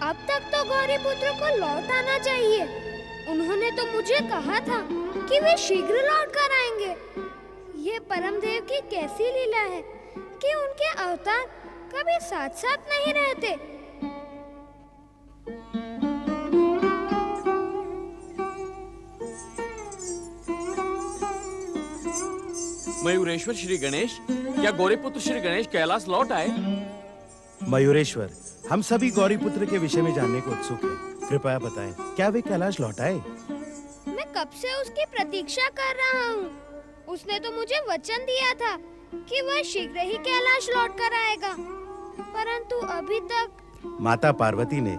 अब तक तो गौरीपुत्र को लौट आना चाहिए। उन्होंने तो मुझे कहा था कि वे शीघ्र लौट कर आएंगे। ये परमदेव की कैसी लीला है कि उनके अवतार कभी साथ साथ नहीं रहते। मयूरेश्वर श्री गणेश, क्या गौरीपुत्र श्री गणेश कैलाश लौट आए? मयूरेश्वर, हम सभी गौरीपुत्र के विषय में जानने को उत्सुक हैं। कृपया बताएं, क्या वे कैलाश लौट आए? मैं कब से उसकी प्रतीक्षा कर रहा हूँ। उसने तो मुझे वचन दिया था कि वह शीघ्र ही कैलाश लौट कर आएगा, परंतु अभी तक। माता पार्वती ने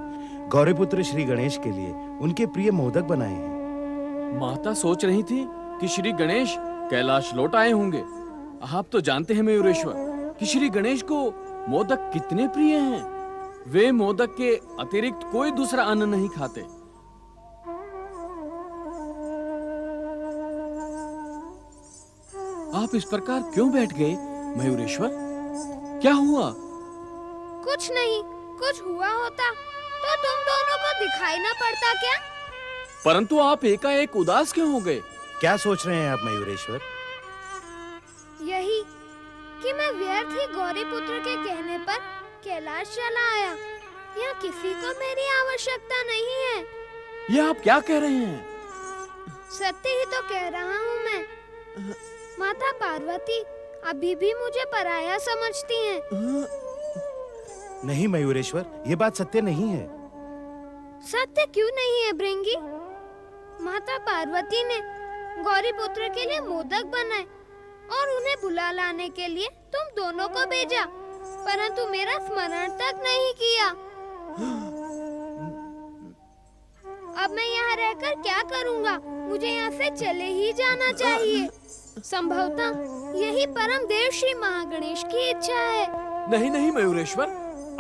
गौरीपुत्र श्री गणेश के लिए उनके प्रिय मोदक बनाए हैं। माता सोच रही थी कि श्री गणेश कैलाश लौट आए होंगे। आप तो जानते हैं मयूरेश्वर कि श्री गणेश को मोदक कितने प्रिय हैं। वे मोदक के अतिरिक्त कोई दूसरा अन्न नहीं खाते। आप इस प्रकार क्यों बैठ गए मयूरेश्वर? क्या हुआ? कुछ नहीं, कुछ हुआ होता तो तुम दोनों को दिखाई ना पड़ता क्या? परंतु आप एकाएक उदास क्यों हो गए? क्या सोच रहे हैं आप मयूरेश्वर? यही कि मैं व्यर्थ ही गौरीपुत्र के कहने पर कैलाश चला आया। यहाँ किसी को मेरी आवश्यकता नहीं है। ये आप क्या कह रहे हैं? सत्य ही तो कह रहा हूँ मैं। माता पार्वती अभी भी मुझे पराया समझती हैं। नहीं मयूरेश्वर, ये बात सत्य नहीं है। सत्य क्यों नहीं है भृंगी? माता पार्वती ने गौरीपुत्र के लिए मोदक बनाए और उन्हें बुला लाने के लिए तुम दोनों को भेजा, परंतु मेरा स्मरण तक नहीं किया। अब मैं यहाँ रहकर क्या करूँगा? मुझे यहाँ से चले ही जाना चाहिए। संभवतः यही परम देव श्री महागणेश की इच्छा है। नहीं नहीं मयूरेश्वर,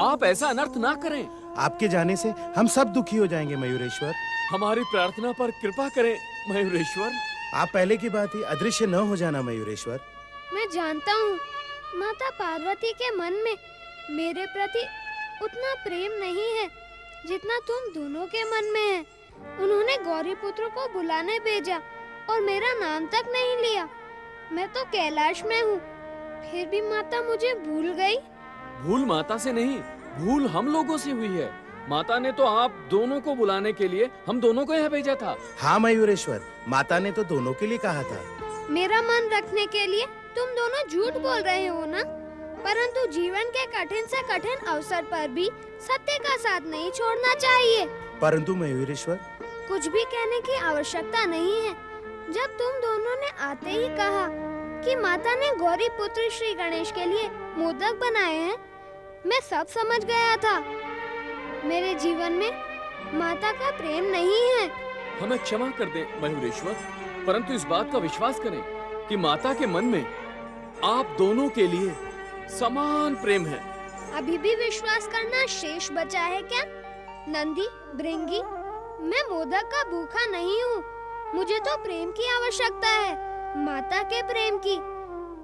आप ऐसा अनर्थ ना करें। आपके जाने से हम सब दुखी हो जाएंगे मयूरेश्वर। हमारी प्रार्थना पर कृपा करें मयूरेश्वर। आप पहले की बात ही अदृश्य न हो जाना मयूरेश्वर। मैं जानता हूँ माता पार्वती के मन में मेरे प्रति उतना प्रेम नहीं है जितना तुम दोनों के मन में है। उन्होंने गौरीपुत्र को बुलाने भेजा और मेरा नाम तक नहीं लिया। मैं तो कैलाश में हूँ, फिर भी माता मुझे भूल गई। भूल माता से नहीं, भूल हम लोगों से हुई है। माता ने तो आप दोनों को बुलाने के लिए हम दोनों को यहाँ भेजा था। हाँ मयूरेश्वर, माता ने तो दोनों के लिए कहा था। मेरा मन रखने के लिए तुम दोनों झूठ बोल रहे हो ना? परंतु जीवन के कठिन से कठिन अवसर पर भी सत्य का साथ नहीं छोड़ना चाहिए। परंतु मयूरेश्वर, कुछ भी कहने की आवश्यकता नहीं है। जब तुम दोनों ने आते ही कहा कि माता ने गौरीपुत्र श्री गणेश के लिए मोदक बनाए हैं, मैं सब समझ गया था। मेरे जीवन में माता का प्रेम नहीं है। हमें क्षमा कर दें मयूरेश्वर, परंतु इस बात का विश्वास करें कि माता के मन में आप दोनों के लिए समान प्रेम है। अभी भी विश्वास करना शेष बचा है क्या? नंदी, भृंगी, मैं मोदक का भूखा नहीं हूँ। मुझे तो प्रेम की आवश्यकता है, माता के प्रेम की,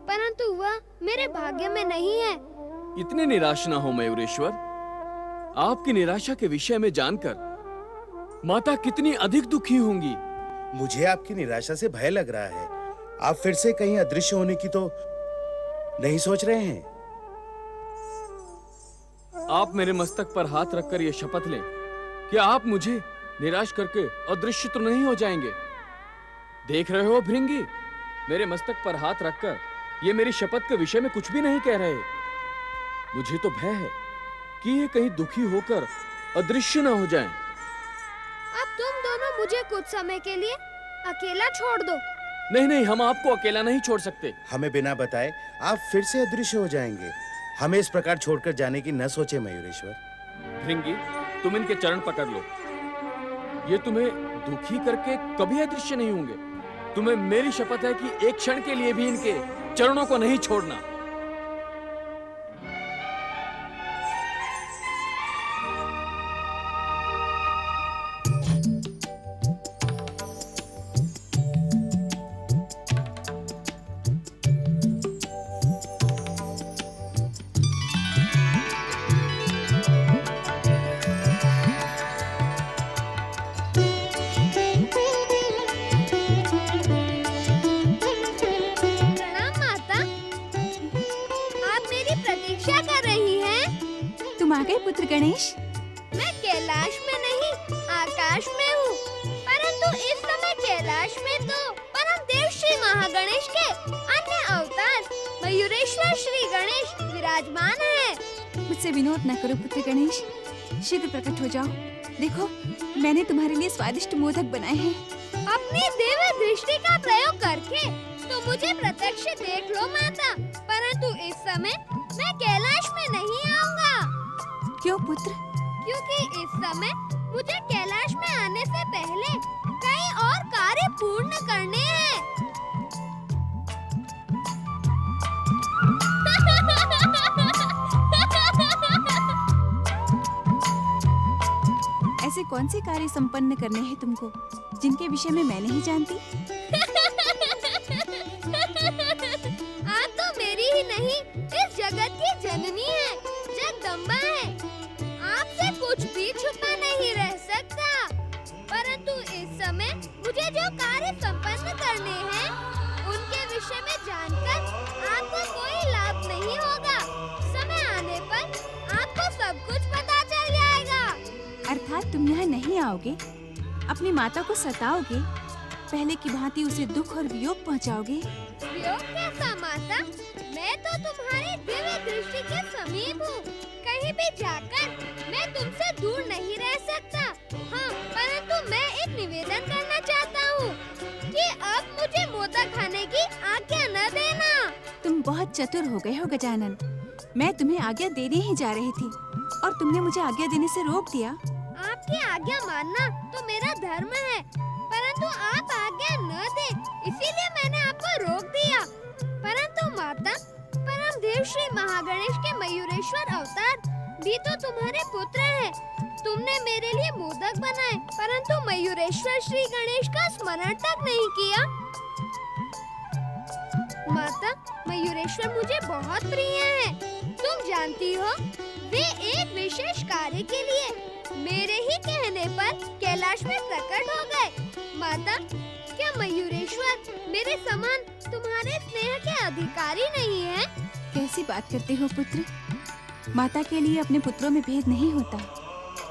परंतु वह मेरे भाग्य में नहीं है। इतने निराश ना हो मयूरेश्वर। आपकी निराशा के विषय में जानकर माता कितनी अधिक दुखी होंगी। मुझे आपकी निराशा से भय लग रहा है। आप फिर से कहीं अदृश्य होने की तो नहीं सोच रहे हैं? आप मेरे मस्तक पर हाथ रखकर यह शपथ लें कि आप मुझे निराश करके अदृश्य तो नहीं हो जाएंगे। देख रहे हो भृंगी, मेरे मस्तक पर हाथ रखकर ये मेरी शपथ के विषय में कुछ भी नहीं कह रहे। मुझे तो भय है कि ये कहीं दुखी होकर अदृश्य ना हो जाएं। अब तुम दोनों मुझे कुछ समय के लिए अकेला छोड़ दो। नहीं नहीं, हम आपको अकेला नहीं छोड़ सकते। हमें बिना बताए आप फिर से अदृश्य हो जाएंगे। हमें इस प्रकार छोड़कर जाने की न सोचे मयूरेश्वर। भृंगी, तुम इनके चरण पकड़ लो। ये तुम्हें दुखी करके कभी अदृश्य नहीं होंगे। तुम्हें मेरी शपथ है कि एक क्षण के लिए भी इनके चरणों को नहीं छोड़ना। पुत्र गणेश? मैं कैलाश में नहीं, आकाश में हूँ। परंतु इस समय कैलाश में तो परम देव श्री महागणेश के अन्य अवतार मयूरेश्वर श्री गणेश विराजमान है। मुझसे विनोद न करो पुत्र गणेश, शीघ्र प्रकट हो जाओ। देखो, मैंने तुम्हारे लिए स्वादिष्ट मोदक बनाए हैं। अपनी दिव्य दृष्टि का प्रयोग करके तो मुझे प्रत्यक्ष देख लो माता, परंतु इस समय मैं कैलाश में नहीं आऊंगा। क्यों पुत्र? क्योंकि इस समय मुझे कैलाश में आने से पहले कई और कार्य पूर्ण करने हैं। ऐसे कौन से कार्य संपन्न करने हैं तुमको, जिनके विषय में मैं नहीं जानती? आप तो मेरी ही नहीं, इस जगत की जननी है, जगदम्बा है। आपसे कुछ भी छुपा नहीं रह सकता। परंतु इस समय मुझे जो कार्य संपन्न करने हैं, उनके विषय में जानकर आपको कोई लाभ नहीं होगा। समय आने पर आपको सब कुछ पता चल जाएगा। अर्थात तुम यहाँ नहीं आओगे, अपनी माता को सताओगे, पहले की भांति उसे दुख और वियोग पहुँचाओगे। वियोग कैसा माता? मैं तो तुम्हारी दिव्य दृष्टि के समीप हूँ। कहीं भी जाकर मैं तुमसे दूर नहीं रह सकता। हाँ, परंतु मैं एक निवेदन करना चाहता हूँ कि अब मुझे मोदक खाने की आज्ञा न देना। तुम बहुत चतुर हो गए हो गजानन। मैं तुम्हें आज्ञा देने ही जा रही थी और तुमने मुझे आज्ञा देने से रोक दिया। आपकी आज्ञा मानना तो मेरा धर्म है, परंतु आप आज्ञा न दे, इसीलिए मैंने आपको रोक दिया। परंतु माता, परम देव श्री महागणेश के मयूरेश्वर अवतार भी तो तुम्हारे पुत्र हैं। तुमने मेरे लिए मोदक बनाए, परंतु मयूरेश्वर श्री गणेश का स्मरण तक नहीं किया। माता, मयूरेश्वर मुझे बहुत प्रिय हैं। तुम जानती हो, वे एक विशेष कार्य के लिए मेरे ही कहने पर कैलाश में प्रकट हो गए। माता, क्या मयूरेश्वर मेरे समान तुम्हारे स्नेह के अधिकारी नहीं है? कैसी बात करते हो पुत्र? माता के लिए अपने पुत्रों में भेद नहीं होता।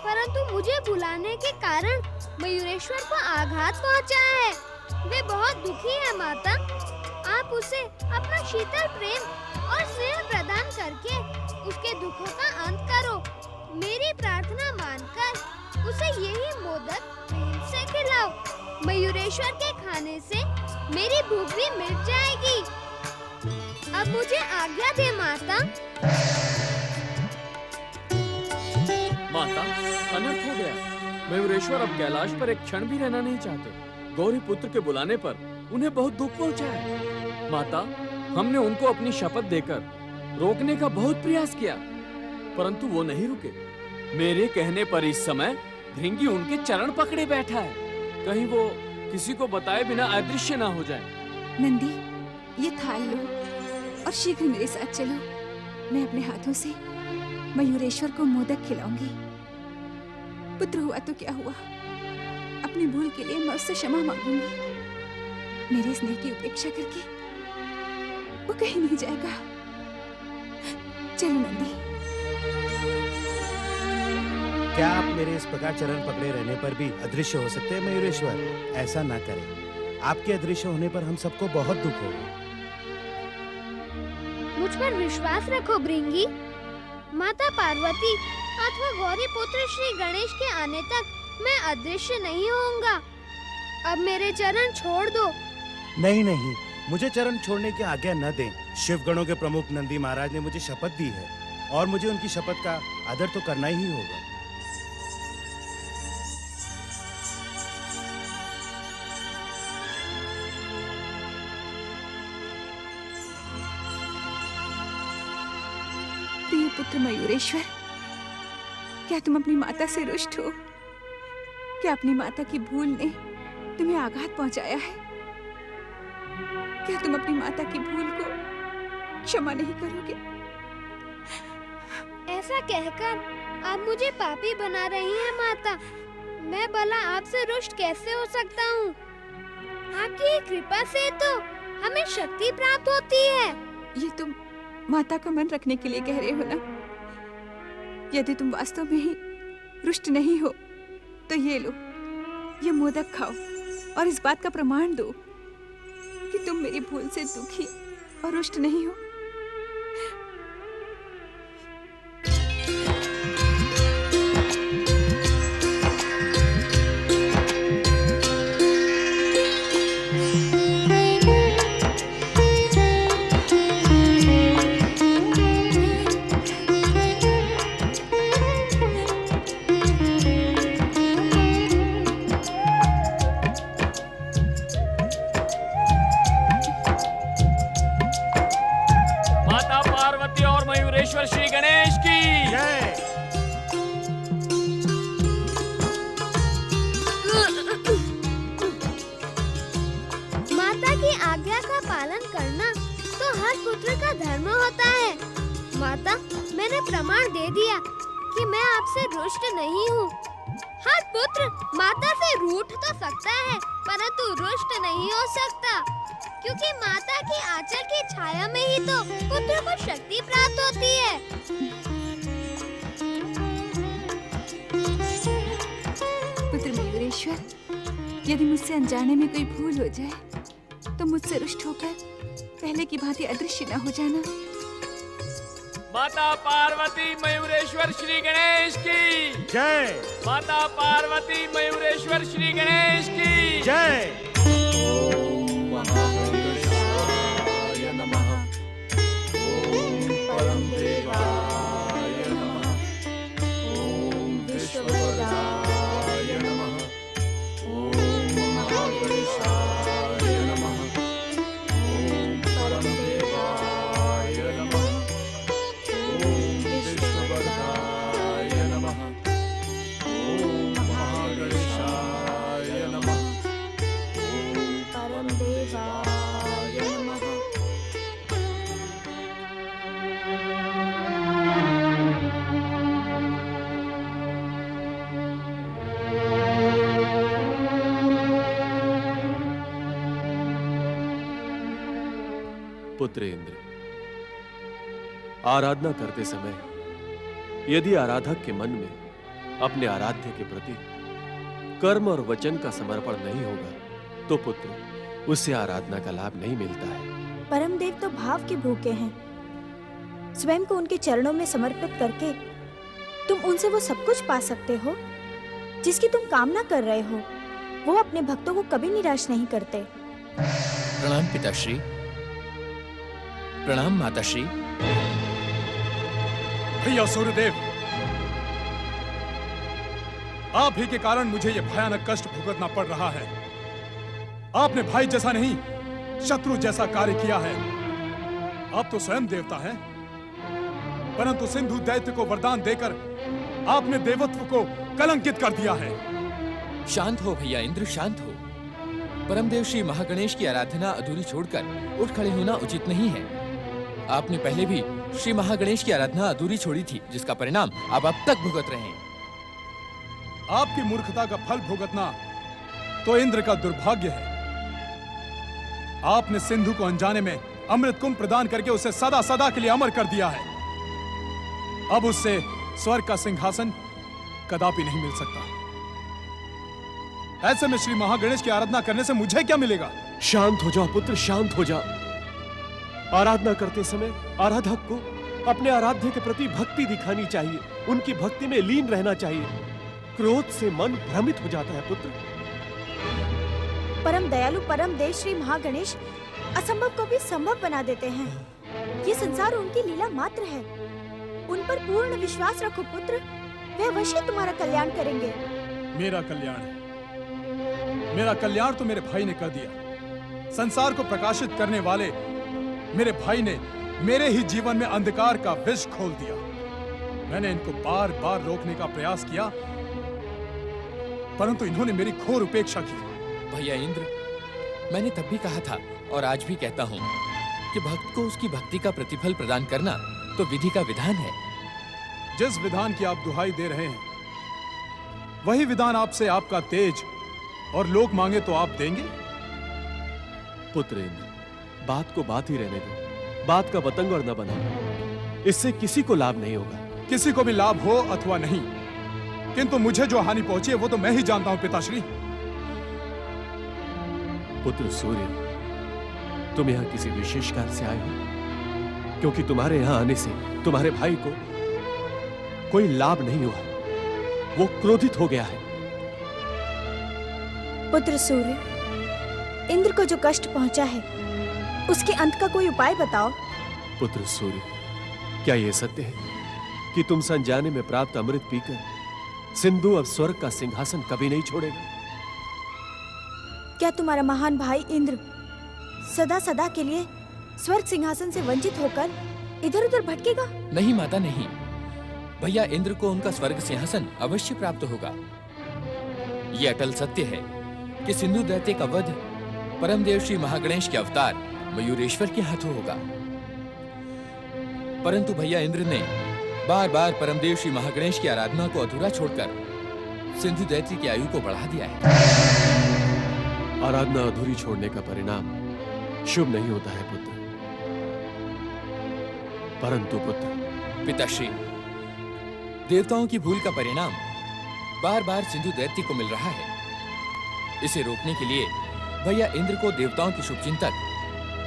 परंतु मुझे बुलाने के कारण मयूरेश्वर को आघात पहुंचा है। वे बहुत दुखी है माता। आप उसे अपना शीतल प्रेम और स्नेह प्रदान करके उसके दुखों का अंत करो। मेरी प्रार्थना मानकर उसे यही मोदक प्रेम से खिलाओ। मयूरेश्वर के खाने से मेरी भूख भी मिट जाएगी। अब मुझे आज्ञा दे माता। माता, अनर्थ हो गया। मयूरेश्वर अब कैलाश पर एक क्षण भी रहना नहीं चाहते। गौरी पुत्र के बुलाने पर उन्हें बहुत दुख पहुंचा है। माता, हमने उनको अपनी शपथ देकर रोकने का बहुत प्रयास किया, परंतु वो नहीं रुके। मेरे कहने पर इस समय भृंगी उनके चरण पकड़े बैठा है। कहीं वो किसी को बताए बिना अदृश्य ना हो जाए। नंदी, ये थाल लो और शीघ्र मेरे साथ चलो। मैं अपने हाथों से मयूरेश्वर को मोदक खिलाऊंगी। पुत्र हुआ तो क्या हुआ, अपनी भूल के लिए मैं उससे क्षमा मांगूंगी। मेरे स्नेह की उपेक्षा करके वो कहीं नहीं जाएगा। चलो नंदी। क्या आप मेरे इस प्रकार चरण पकड़े रहने पर भी अदृश्य हो सकते हैं मयूरेश्वर? ऐसा ना करें। आपके अदृश्य होने पर हम सबको बहुत दुख होगा। मुझ पर विश्वास रखो भृंगी। माता पार्वती अथवा गौरी पुत्र श्री गणेश के आने तक मैं अदृश्य नहीं होऊंगा। अब मेरे चरण छोड़ दो। नहीं नहीं, मुझे चरण छोड़ने की आज्ञा न दें। शिव गणों के प्रमुख नंदी महाराज ने मुझे शपथ दी है और मुझे उनकी शपथ का आदर तो करना ही होगा। प्रिय पुत्र मयूरेश्वर, क्या तुम अपनी माता से रुष्ट हो? क्या अपनी माता की भूल ने तुम्हें आघात पहुंचाया है? क्या तुम अपनी माता की भूल को क्षमा नहीं करोगे? ऐसा कहकर आप मुझे पापी बना रही हैं माता। मैं भला आपसे रुष्ट कैसे हो सकता हूँ? आपकी कृपा से तो हमें शक्ति प्राप्त होती है। ये तुम माता का मन रखने के लिए कह रहे हो ना? यदि तुम वास्तव में ही रुष्ट नहीं हो तो ये लो, ये मोदक खाओ और इस बात का प्रमाण दो कि तुम मेरी भूल से दुखी और रुष्ट नहीं हो। श्री गणेश की जय। माता की आज्ञा का पालन करना तो हर पुत्र का धर्म होता है। माता, मैंने प्रमाण दे दिया कि मैं आपसे रुष्ट नहीं हूँ। हर पुत्र माता से रूठ तो सकता है परंतु रुष्ट नहीं हो सकता, क्योंकि माता की आंचल की छाया में ही तो पुत्र को शक्ति प्राप्त होती है। पुत्र मयूरेश्वर, यदि मुझसे अनजाने में कोई भूल हो जाए तो मुझसे रुष्ट होकर पहले की भांति अदृश्य न हो जाना। माता पार्वती मयूरेश्वर श्री गणेश की जय। माता पार्वती मयूरेश्वर श्री गणेश की जय। पुत्र इंद्र, आराधना करते समय यदि आराधक के मन में अपने आराध्य के प्रति कर्म और वचन का समर्पण नहीं होगा तो पुत्र उससे आराधना का लाभ नहीं मिलता है। परमदेव तो भाव के भूखे हैं। स्वयं को उनके चरणों में समर्पित करके तुम उनसे वो सब कुछ पा सकते हो जिसकी तुम कामना कर रहे हो। वो अपने भक्तों को कभी निराश नहीं करते। प्रणाम पिताश्री। प्रणाम माताश्री। भैया सूर्यदेव, आप ही के कारण मुझे यह भयानक कष्ट भुगतना पड़ रहा है। आपने भाई जैसा नहीं शत्रु जैसा कार्य किया है। आप तो स्वयं देवता हैं, परंतु सिंधु दैत्य को वरदान देकर आपने देवत्व को कलंकित कर दिया है। शांत हो भैया इंद्र, शांत हो। परमदेव श्री महागणेश की आराधना अधूरी छोड़कर उठ खड़े होना उचित नहीं है। आपने पहले भी श्री महागणेश की आराधना अधूरी छोड़ी थी, जिसका परिणाम आप अब तक भुगत रहे हैं। आपकी मूर्खता का फल भुगतना तो इंद्र का दुर्भाग्य है। आपने सिंधु को अनजाने में अमृत कुंभ प्रदान करके उसे सदा सदा के लिए अमर कर दिया है। अब उससे स्वर्ग का सिंहासन कदापि नहीं मिल सकता। ऐसे में श्री महागणेश की आराधना करने से मुझे क्या मिलेगा? शांत हो जाओ पुत्र, शांत हो जाओ। आराधना करते समय आराधक को अपने आराध्य के प्रति भक्ति दिखानी चाहिए, उनकी भक्ति में लीन रहना चाहिए। क्रोध से मन भ्रमित हो जाता है पुत्र। परम दयालु परम देव श्री महागणेश असंभव को भी संभव बना देते हैं। ये संसार उनकी लीला मात्र है। उन पर पूर्ण विश्वास रखो पुत्र, वे अवश्य तुम्हारा कल्याण करेंगे। मेरा कल्याण? मेरा कल्याण तो मेरे भाई ने कर दिया। संसार को प्रकाशित करने वाले मेरे भाई ने मेरे ही जीवन में अंधकार का विष खोल दिया। मैंने इनको बार बार रोकने का प्रयास किया, परंतु इन्होंने मेरी घोर उपेक्षा की। भैया इंद्र, मैंने तब भी कहा था और आज भी कहता हूँ कि भक्त को उसकी भक्ति का प्रतिफल प्रदान करना तो विधि का विधान है। जिस विधान की आप दुहाई दे रहे हैं, वही विधान आपसे आपका तेज और लोक मांगे तो आप देंगे? पुत्र इंद्र, बात को बात ही रहने दो। बात का बतंगड़ न बनाओ, इससे किसी को लाभ नहीं होगा। किसी को भी लाभ हो अथवा नहीं, किंतु मुझे जो हानि पहुंची है वो तो मैं ही जानता हूं पिताश्री। पुत्र सूर्य, तुम यहाँ किसी विशेष कार्य से आए हो? क्योंकि तुम्हारे यहाँ आने से तुम्हारे भाई को कोई लाभ नहीं हुआ, वो क्रोधित हो गया है। पुत्र सूर्य, इंद्र को जो कष्ट पहुंचा है उसके अंत का कोई उपाय बताओ। पुत्र सूर्य, क्या यह सत्य है कि तुम संजाने में प्राप्त अमृत पीकर सिंधु अब स्वर्ग का सिंहासन कभी नहीं छोड़ेगा? क्या तुम्हारा महान भाई इंद्र सदा सदा के लिए स्वर्ग सिंहासन से वंचित होकर इधर उधर भटकेगा? नहीं माता, नहीं। भैया इंद्र को उनका स्वर्ग सिंहासन अवश्य प्राप्त होगा। ये अटल सत्य है कि सिंधु दैत्य का वध परमदेव श्री महागणेश के अवतार मयूरेश्वर के हाथों होगा। परंतु भैया इंद्र ने बार बार परमदेव श्री महागणेश की आराधना को अधूरा छोड़कर सिंधु दैत्य की आयु को बढ़ा दिया है। आराधना अधूरी छोड़ने का परिणाम शुभ नहीं होता है पुत्र। परंतु पुत्र, पिताश्री, देवताओं की भूल का परिणाम बार बार सिंधु दैत्य को मिल रहा है। इसे रोकने के लिए भैया इंद्र को देवताओं के शुभचिंतक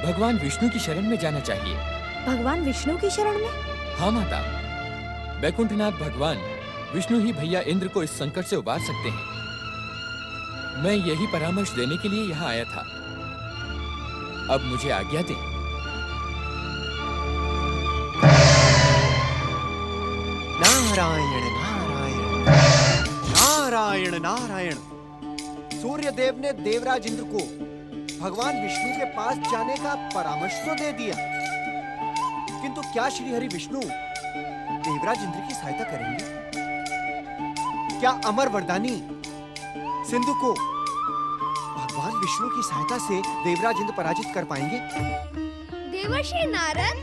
भगवान विष्णु की शरण में जाना चाहिए। भगवान विष्णु की शरण में? हाँ माता, वैकुंठनाथ भगवान विष्णु ही भैया इंद्र को इस संकट से उबार सकते हैं। मैं यही परामर्श देने के लिए यहाँ आया था। अब मुझे आज्ञा दें। नारायण नारायण नारायण नारायण। सूर्यदेव ने देवराज इंद्र को भगवान विष्णु के पास जाने का परामर्श तो दे दिया, किंतु क्या श्री हरि विष्णु देवराज इंद्र की सहायता करेंगे? क्या अमर वरदानी सिंधु को भगवान विष्णु की सहायता से देवराज इंद्र पराजित कर पाएंगे? देवर्षि नारद।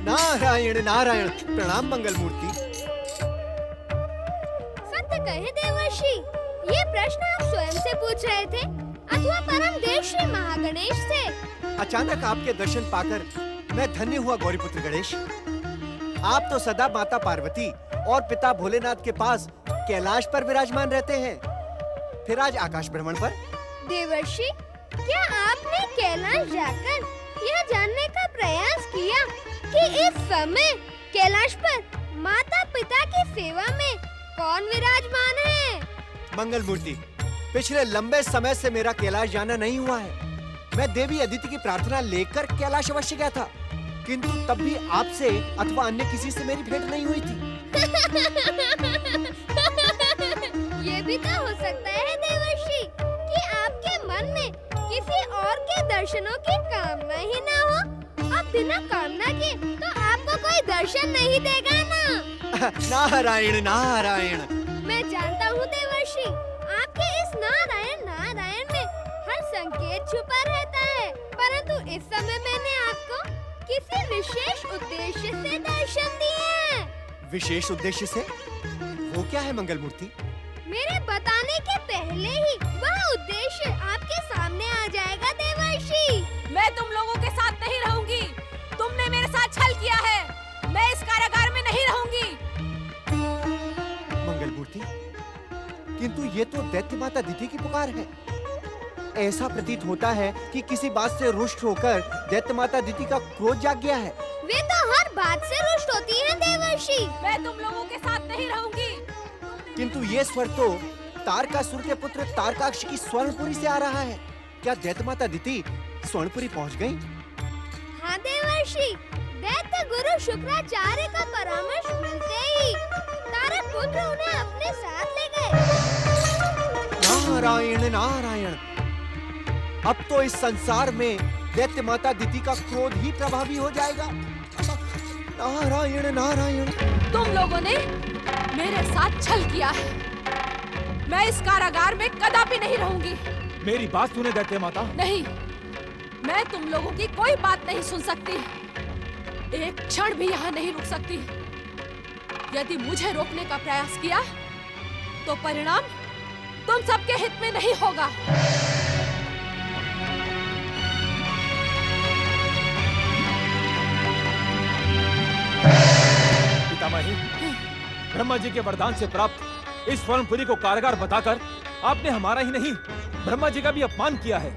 नारायण नारायण। प्रणाम मंगल मूर्ति। सत्य कहे देवर्षि, ये प्रश्न आप स्वयं से पूछ रहे थे अथवा परम देव श्री महागणेश से? अचानक आपके दर्शन पाकर मैं धन्य हुआ गौरीपुत्र गणेश। आप तो सदा माता पार्वती और पिता भोलेनाथ के पास कैलाश पर विराजमान रहते हैं, फिर आज आकाश भ्रमण पर। देवर्षि, क्या आपने कैलाश जाकर यह जानने का प्रयास किया कि इस समय कैलाश पर माता पिता की सेवा में कौन विराजमान है? मंगल मूर्ति, पिछले लंबे समय से मेरा कैलाश जाना नहीं हुआ है। मैं देवी अदिति की प्रार्थना लेकर कैलाश अवश्य गया था, किंतु तब भी आपसे अथवा अन्य किसी से मेरी भेंट नहीं हुई थी। ये भी तो हो सकता है देवर्षि कि आपके मन में किसी और के दर्शनों की कामना ही ना हो। अब बिना कामना के तो आपको कोई दर्शन नहीं देगा ना। नारायण नारायण। मैं जानता हूँ देवर्षि, आपके इस नारायण नारायण में हर संकेत छुपा रहता है, परंतु इस समय मैंने आपको किसी विशेष उद्देश्य से दर्शन दिए हैं। विशेष उद्देश्य से? वो क्या है मंगल मूर्ति? मेरे बताने के पहले ही वह उद्देश्य आपके सामने आ जाएगा देवर्षि। मैं तुम लोगों के साथ नहीं रहूंगी। तुमने मेरे साथ छल किया है। मैं इस कारागार में नहीं रहूंगी। मंगल मूर्ति, किंतु ये तो दैत्य माता अदिति की पुकार है। ऐसा प्रतीत होता है कि किसी बात से रुष्ट होकर दैत्य माता अदिति का क्रोध जाग गया है। वे तो हर बात से रुष्ट होती हैं देवर्षि। मैं तुम लोगों के साथ नहीं रहूंगी। किंतु ये स्वर तो तारकासुर के पुत्र तारकाक्ष की स्वर्णपुरी से आ रहा है। क्या दैत्य माता अदिति स्वर्णपुरी पहुंच गई? हाँ देवर्षि, दैत्य गुरु शुक्राचार्य का परामर्श मिलते ही तारक पुत्र उन्हें अपने साथ ले गए। नारायण नारायण। अब तो इस संसार में दैत्य माता अदिति का क्रोध ही प्रभावी हो जाएगा। नारायण नारायण। तुम लोगों ने मेरे साथ छल किया है। मैं इस कारागार में कदापि नहीं रहूंगी। मेरी बात सुने दैत्य माता। नहीं, मैं तुम लोगों की कोई बात नहीं सुन सकती। एक क्षण भी यहाँ नहीं रुक सकती। यदि मुझे रोकने का प्रयास किया तो परिणाम तुम सबके हित में नहीं होगा। पितामही, ब्रह्मा जी के वरदान से प्राप्त इस स्वर्णपुरी को कारागार बताकर आपने हमारा ही नहीं ब्रह्मा जी का भी अपमान किया है।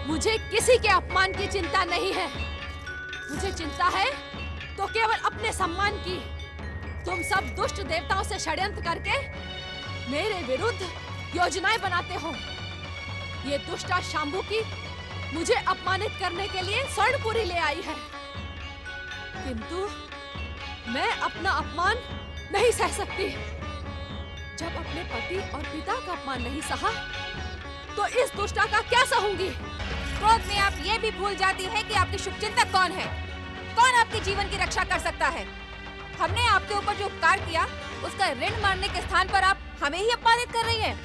मुझे किसी के अपमान की चिंता नहीं है। मुझे चिंता है तो केवल अपने सम्मान की। तुम सब दुष्ट देवताओं से षड्यंत्र करके मेरे विरुद्ध योजनाएं बनाते हो। ये दुष्टा शांभू की मुझे अपमानित करने के लिए स्वर्णपुरी ले आई है, किंतु मैं अपना अपमान नहीं सह सकती। जब अपने पति और पिता का अपमान नहीं सहा, तो इस दुष्टा का क्या सहूंगी? क्रोध में आप ये भी भूल जाती है कि आपके शुभचिंतक कौन है, कौन आपके जीवन की रक्षा कर सकता है। हमने आपके ऊपर जो उपकार किया, उसका ऋण मारने के स्थान पर आप हमें ही अपमानित कर रही हैं।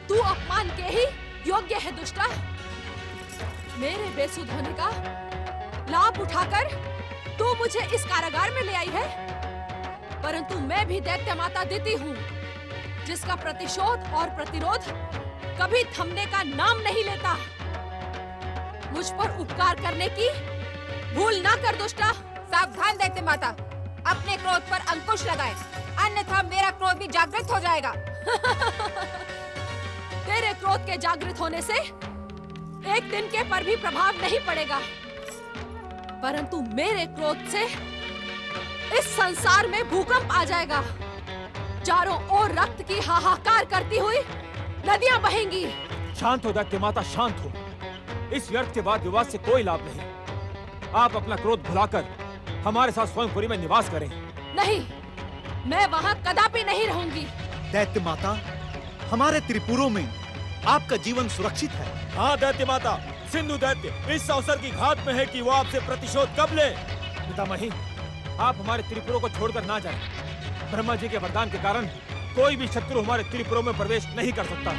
तू अपमान के ही योग्य है दुष्टा। मेरे बेसुध होने का लाभ उठाकर तू मुझे इस कारागार में ले आई है, परंतु मैं भी दैत्य माता दिति हूँ, जिसका प्रतिशोध और प्रतिरोध कभी थमने का नाम नहीं लेता। मुझ पर उपकार करने की भूल ना कर दुष्टा। सावधान दैत्य माता, अपने क्रोध पर अंकुश लगाएं, अन्यथा मेरा क्रोध भी जागृत हो जाएगा। तेरे क्रोध के जागृत होने से एक दिन के पर भी प्रभाव नहीं पड़ेगा, परंतु मेरे क्रोध से इस संसार में भूकंप आ जाएगा। चारों ओर रक्त की हाहाकार करती हुई नदियां बहेंगी। शांत हो दैत्य माता, शांत हो। इस व्यर्थ के वाद विवाद से कोई लाभ नहीं। आप अपना क्रोध भुलाकर हमारे साथ स्वर्णपुरी में निवास करें। नहीं, मैं वहाँ कदापि नहीं रहूंगी। दैत्य माता, हमारे त्रिपुरों में आपका जीवन सुरक्षित है। हाँ दैत्य माता, सिंधु दैत्य इस अवसर की घात में है कि वो आपसे प्रतिशोध कब ले। पितामही, आप हमारे त्रिपुरों को छोड़कर ना जाएं। ब्रह्मा जी के वरदान के कारण कोई भी शत्रु हमारे त्रिपुरों में प्रवेश नहीं कर सकता।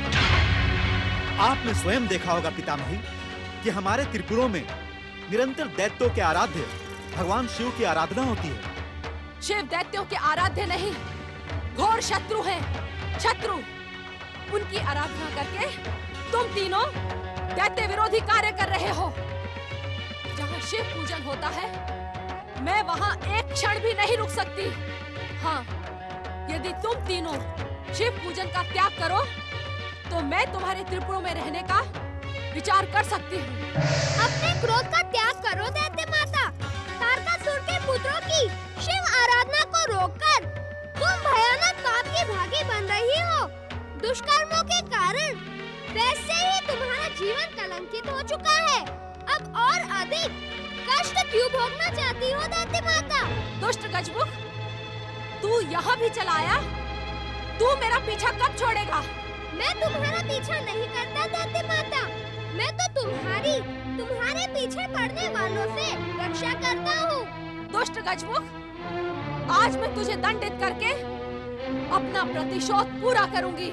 आपने स्वयं देखा होगा पितामही कि हमारे त्रिपुरों में निरंतर दैत्यों के आराध्य भगवान शिव की आराधना होती है। शिव दैत्यों के आराध्य नहीं, घोर शत्रु हैं। शत्रु, उनकी आराधना करके तुम तीनों दैत्य विरोधी कार्य कर रहे हो। जहाँ शिव पूजन होता है, मैं वहाँ एक क्षण भी नहीं रुक सकती। हाँ, यदि तुम तीनों शिव पूजन का त्याग करो, तो मैं तुम्हारे त्रिपुरों में रहने का विचार कर सकती हूँ। अपने क्रोध का त्याग करो दैत्य माता। तारकासुर के पुत्रों की शिव आराधना को रोककर तुम भयानक पाप की भागी बन रही हो। दुष्कर्मों के कारण वैसे ही तुम्हारा जीवन कलंकित हो चुका है। अब और अधिक कष्ट क्यों भोगना चाहती हो दैत्य माता? दुष्ट गजमुख, तू यहाँ भी चला आया? तू मेरा पीछा कब छोड़ेगा? मैं तुम्हारा पीछा नहीं करता दैत्य माता। मैं तो तुम्हारे पीछे पड़ने वालों से रक्षा करता हूँ। दुष्ट गजमुख, आज मैं तुझे दंडित करके अपना प्रतिशोध पूरा करूंगी।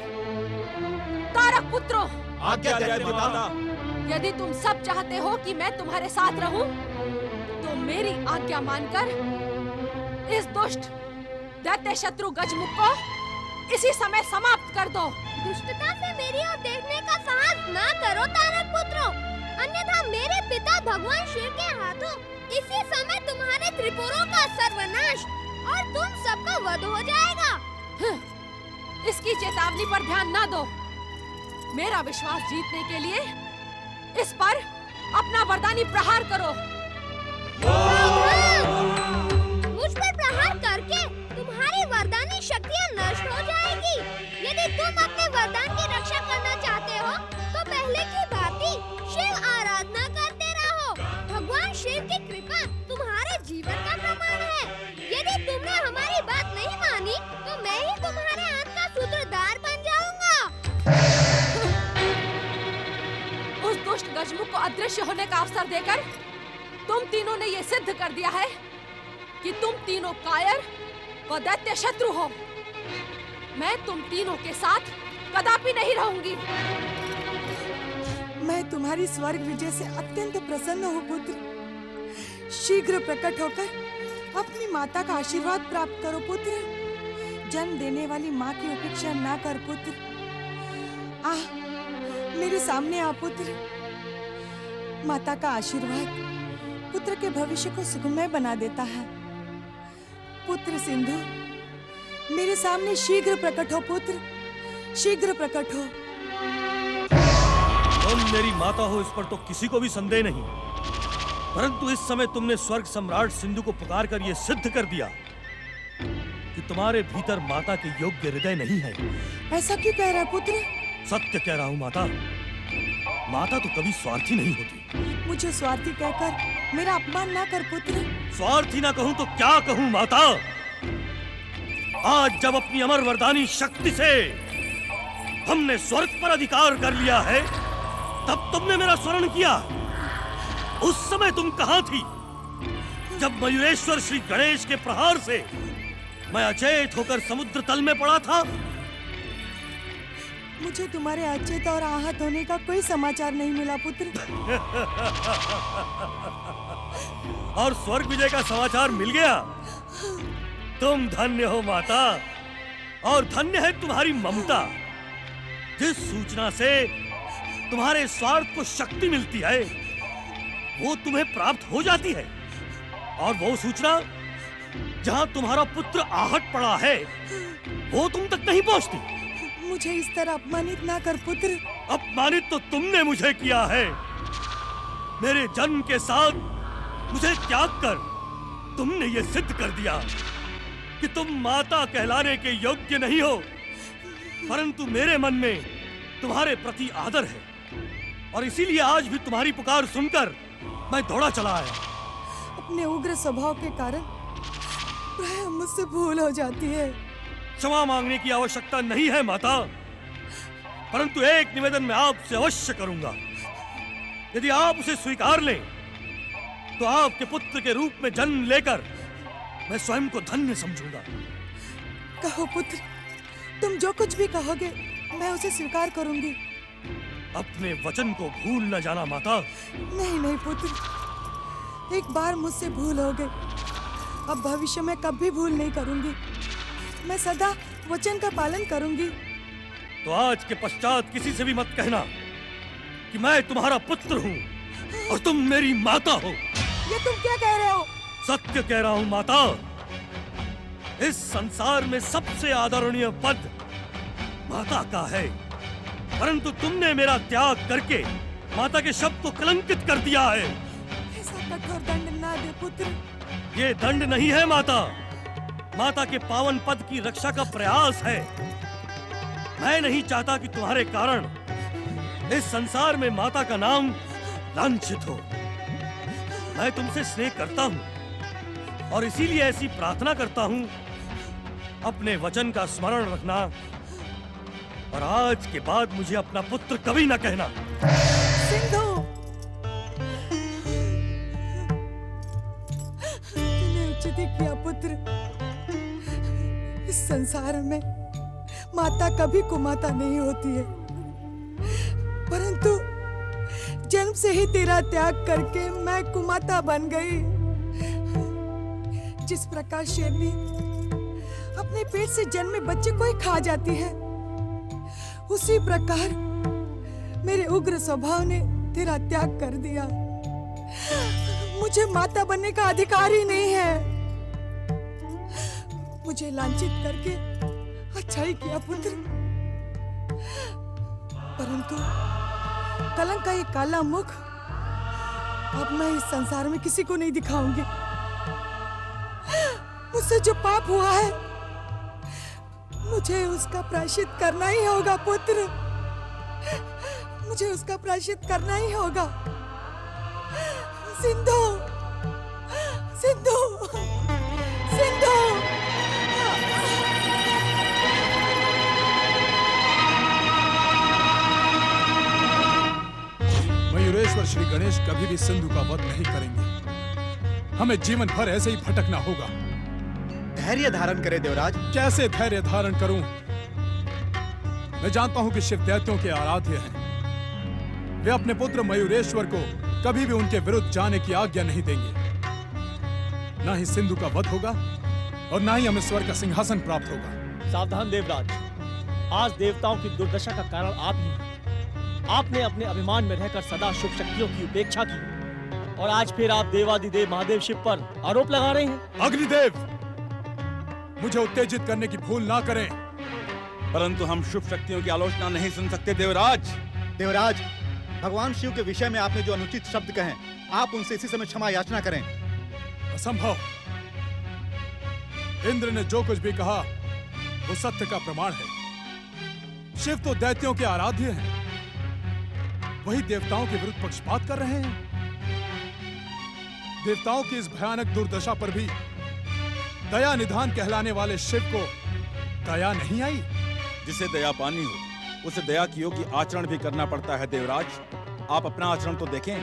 तारक पुत्रों, आज्ञा दैत्य माता। यदि तुम सब चाहते हो कि मैं तुम्हारे साथ रहूं, तो मेरी आज्ञा मानकर इस दुष्ट दैत्य शत्रु गजमुख को इसी समय समाप्त कर दो। दुष्टता से मेरी ओर देखने का साहस ना करो तारक पुत्रों, अन्यथा मेरे पिता भगवान शिव के हाथों इसी समय तुम्हारे त्रिपुरों का सर्वनाश और तुम सबका वध हो जाएगा। इसकी चेतावनी पर ध्यान ना दो। मेरा विश्वास जीतने के लिए इस पर अपना वरदानी प्रहार करो। मुझ पर प्रहार करके तुम्हारी वरदानी शक्तियाँ नष्ट हो जाएगी। यदि तुम अपने वरदान की रक्षा करना चाहते हो, तो पहले की भांति शिव आराधना करते रहो। भगवान शिव की कृपा तुम्हारे जीवन का प्रमाण है। यदि तुमने हमारी बात नहीं मानी, तो मैं ही तुम्हारे हाथ का सूत्रधार बन जाऊंगा। उस दुष्ट गजमुख को अदृश्य होने का अवसर देकर तुम तीनों ने ये सिद्ध कर दिया है कि तुम तीनों कायर व दैत्य शत्रु हो। मैं तुम तीनों के साथ कदापि नहीं रहूंगी। मैं तुम्हारी स्वर्ग विजय से अत्यंत प्रसन्न हूँ पुत्र। शीघ्र प्रकट होकर अपनी माता का आशीर्वाद प्राप्त करो पुत्र। जन्म देने वाली माँ की उपेक्षा ना कर पुत्र। मेरे सामने आ पुत्र। माता का आशीर्वाद पुत्र के भविष्य को सुखमय बना देता है। पुत्र सिंधु, मेरे सामने शीघ्र प्रकट हो पुत्र, शीघ्र प्रकट हो। तुम मेरी माता हो, इस पर तो किसी को भी संदेह नहीं, परंतु इस समय तुमने स्वर्ग सम्राट सिंधु को पुकार कर यह सिद्ध कर दिया कि तुम्हारे भीतर माता के योग्य हृदय नहीं है। ऐसा क्यों कह रहा है पुत्र? सत्य कह रहा हूँ माता, माता तो कभी स्वार्थी नहीं होती। मुझे स्वार्थी कहकर मेरा अपमान ना कर पुत्र। स्वार्थी ना कहूँ तो क्या कहूँ माता? आज जब अपनी अमर वरदानी शक्ति से हमने स्वर्ग पर अधिकार कर लिया है, तब तुमने मेरा स्मरण किया। उस समय तुम कहाँ थी जब मयूरेश्वर श्री गणेश के प्रहार से मैं अचेत होकर समुद्र तल में पड़ा था? मुझे तुम्हारे अचेत और आहत होने का कोई समाचार नहीं मिला पुत्र। और स्वर्ग विजय का समाचार मिल गया? तुम धन्य हो माता, और धन्य है तुम्हारी ममता। जिस सूचना से तुम्हारे स्वार्थ को शक्ति मिलती है, वो तुम्हें प्राप्त हो जाती है, और वो सूचना जहां तुम्हारा पुत्र आहट पड़ा है, वो तुम तक नहीं पहुंचती। मुझे इस तरह अपमानित ना कर पुत्र। अपमानित तो तुमने मुझे किया है। मेरे जन्म के साथ मुझे त्याग कर तुमने ये सिद्ध कर दिया कि तुम माता कहलाने के योग्य नहीं हो, परंतु मेरे मन में तुम्हारे प्रति आदर है, और इसीलिए आज भी तुम्हारी पुकार सुनकर मैं दौड़ा चला आया। अपने उग्र स्वभाव के कारण प्रायः मुझसे भूल हो जाती है। क्षमा मांगने की आवश्यकता नहीं है माता, परंतु एक निवेदन मैं आपसे अवश्य करूंगा। यदि आप उसे स्वीकार लें, तो आपके पुत्र के रूप में जन्म लेकर मैं स्वयं को धन्य समझूंगा। कहो पुत्र, तुम जो कुछ भी कहोगे मैं उसे स्वीकार करूंगी। अपने वचन को भूल न जाना माता। नहीं नहीं पुत्र, एक बार मुझसे भूल हो गई, अब भविष्य में कभी भूल नहीं करूंगी। मैं सदा वचन का पालन करूंगी। तो आज के पश्चात किसी से भी मत कहना कि मैं तुम्हारा पुत्र हूँ और तुम मेरी माता हो। ये तुम क्या कह रहे हो? सत्य कह रहा हूँ माता। इस संसार में सबसे आदरणीय पद माता का है, परंतु तुमने मेरा त्याग करके माता के शब्द को कलंकित कर दिया है। ऐसा कठोर दंड ना दे पुत्र। ये दंड नहीं है माता, माता के पावन पद की रक्षा का प्रयास है। मैं नहीं चाहता कि तुम्हारे कारण इस संसार में माता का नाम लांछित हो। मैं तुमसे स्नेह करता हूँ और इसीलिए ऐसी प्रार्थना करता हूँ, अपने वचन का स्मरण रखना और आज के बाद मुझे अपना पुत्र कभी न कहना। सिंधु, तूने उचित ही किया पुत्र। इस संसार में माता कभी कुमाता नहीं होती है, परंतु जन्म से ही तेरा त्याग करके मैं कुमाता बन गई। जिस प्रकार शेरनी अपने पेट से जन्मे बच्चे को ही खा जाती है, उसी प्रकार मेरे उग्र स्वभाव ने तेरा त्याग कर दिया। मुझे माता बनने का अधिकार ही नहीं है। मुझे लांछित करके अच्छा ही किया पुत्र, परंतु कलंक का ये काला मुख अब मैं इस संसार में किसी को नहीं दिखाऊंगी। मुझसे जो पाप हुआ है, मुझे उसका प्रायश्चित करना ही होगा पुत्र। मुझे उसका प्रायश्चित करना ही होगा। सिंधु, सिंधु, सिंधु। मयूरेश्वर श्री गणेश कभी भी सिंधु का वध नहीं करेंगे। हमें जीवन भर ऐसे ही भटकना होगा। धैर्य धारण करे देवराज। कैसे धैर्य धारण करूं? मैं जानता हूं कि शिव दैत्यों के आराध्य हैं। वे अपने पुत्र मयूरेश्वर को कभी भी उनके विरुद्ध जाने की आज्ञा नहीं देंगे। ना ही सिंधु का वध होगा और ना ही हमें स्वर्ग का सिंहासन प्राप्त होगा। सावधान देवराज, आज देवताओं की दुर्दशा का कारण आप ही हैं। आपने अपने अभिमान में रहकर सदा शुभ शक्तियों की उपेक्षा की और आज फिर आप देवादिदेव महादेव शिव पर आरोप लगा रहे हैं। अग्निदेव, मुझे उत्तेजित करने की भूल ना करें। परंतु हम शुभ शक्तियों की आलोचना नहीं सुन सकते देवराज। देवराज, भगवान शिव के विषय में आपने जो अनुचित शब्द कहे, आप उनसे इसी समय क्षमा याचना करें। असंभव। इंद्र ने जो कुछ भी कहा वो सत्य का प्रमाण है। शिव तो दैत्यों के आराध्य हैं, वही देवताओं के विरुद्ध पक्षपात कर रहे हैं। देवताओं की इस भयानक दुर्दशा पर भी दया निधान कहलाने वाले शिव को दया नहीं आई। जिसे दया पानी हो उसे दया की योग्य आचरण भी करना पड़ता है देवराज। आप अपना आचरण तो देखें।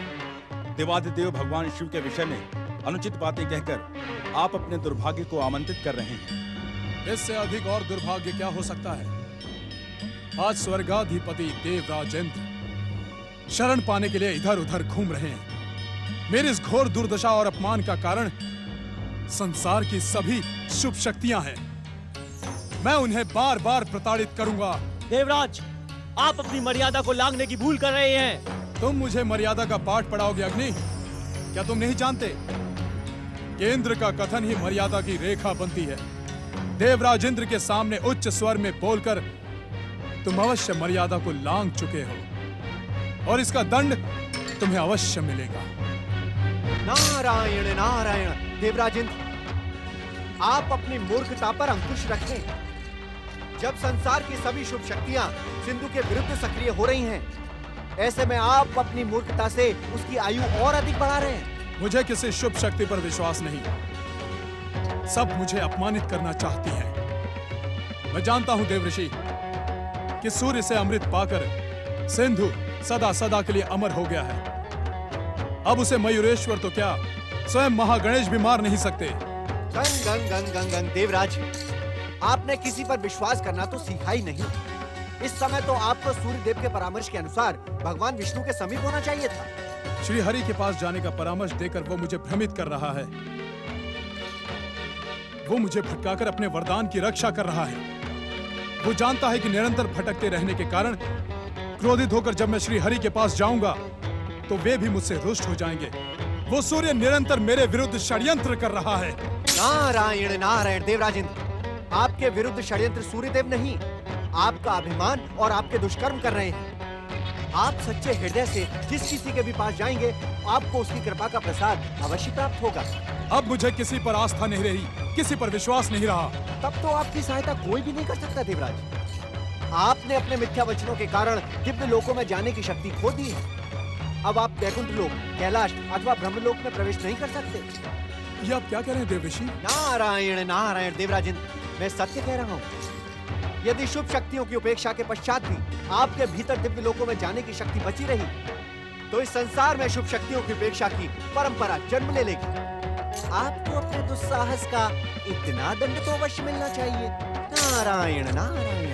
देवादिदेव भगवान शिव के विषय में अनुचित बातें कहकर आप अपने दुर्भाग्य को आमंत्रित कर रहे हैं। इससे अधिक और दुर्भाग्य क्या हो सकता है। आज स्वर्गाधिपति देवराज इंद्र शरण पाने के लिए इधर उधर घूम रहे हैं। मेरी इस घोर दुर्दशा और अपमान का कारण संसार की सभी शुभ शक्तियां हैं। मैं उन्हें बार बार प्रताड़ित करूंगा। देवराज, आप अपनी मर्यादा को लांघने की भूल कर रहे हैं। तुम मुझे मर्यादा का पाठ पढ़ाओगे अग्नि? क्या तुम नहीं जानते कि इंद्र का कथन ही मर्यादा की रेखा बनती है। देवराज इंद्र के सामने उच्च स्वर में बोलकर तुम अवश्य मर्यादा को लांघ चुके हो और इसका दंड तुम्हें अवश्य मिलेगा। नारायण नारायण। देवराज इंद्र, आप अपनी मूर्खता पर अंकुश रखें। जब संसार की सभी शुभ शक्तियां सिंधु के विरुद्ध सक्रिय हो रही हैं, ऐसे में आप अपनी मूर्खता से उसकी आयु और अधिक बढ़ा रहे हैं। मुझे किसी शुभ शक्ति पर विश्वास नहीं। सब मुझे अपमानित करना चाहती हैं। मैं जानता हूं देवऋषि कि सूर्य से अमृत पाकर सिंधु सदा सदा के लिए अमर हो गया है। अब उसे मयूरेश्वर तो क्या, स्वयं महागणेश भी मार नहीं सकते। गंग गंग गंग गंग गंग। देवराज, आपने किसी पर विश्वास करना तो सीखा ही नहीं। इस समय तो आपको सूर्य देव के परामर्श के अनुसार भगवान विष्णु के समीप होना चाहिए था। श्री हरि के पास जाने का परामर्श देकर वो मुझे भ्रमित कर रहा है। वो मुझे भटकाकर अपने वरदान की रक्षा कर रहा है। वो जानता है कि निरंतर भटकते रहने के कारण क्रोधित होकर जब मैं श्री हरि के पास जाऊंगा तो वे भी मुझसे रुष्ट हो जाएंगे। वो सूर्य निरंतर मेरे विरुद्ध षड्यंत्र कर रहा है। नारायण नारायण। देवराज इंद्र, आपके विरुद्ध षड्यंत्र सूर्यदेव नहीं, आपका अभिमान और आपके दुष्कर्म कर रहे हैं। आप सच्चे हृदय से जिस किसी के भी पास जाएंगे, आपको उसकी कृपा का प्रसाद अवश्य प्राप्त होगा। अब मुझे किसी पर आस्था नहीं रही, किसी पर विश्वास नहीं रहा। तब तो आपकी सहायता कोई भी नहीं कर सकता देवराज। आपने अपने मिथ्या वचनों के कारण दिव्य लोकों में जाने की शक्ति खो दी है। अब आप वैकुंठ लोक, कैलाश अथवा ब्रह्मलोक में प्रवेश नहीं कर सकते। ये आप क्या कह रहे हैं देवऋषि? नारायण नारायण। देवराज इंद्र, मैं सत्य कह रहा हूँ। यदि शुभ शक्तियों की उपेक्षा के पश्चात भी आपके भीतर दिव्य लोकों में जाने की शक्ति बची रही, तो इस संसार में शुभ शक्तियों की उपेक्षा की परंपरा जन्म ले लेगी। आपको अपने दुस्साहस का इतना दंड तो अवश्य मिलना चाहिए। नारायण नारायण।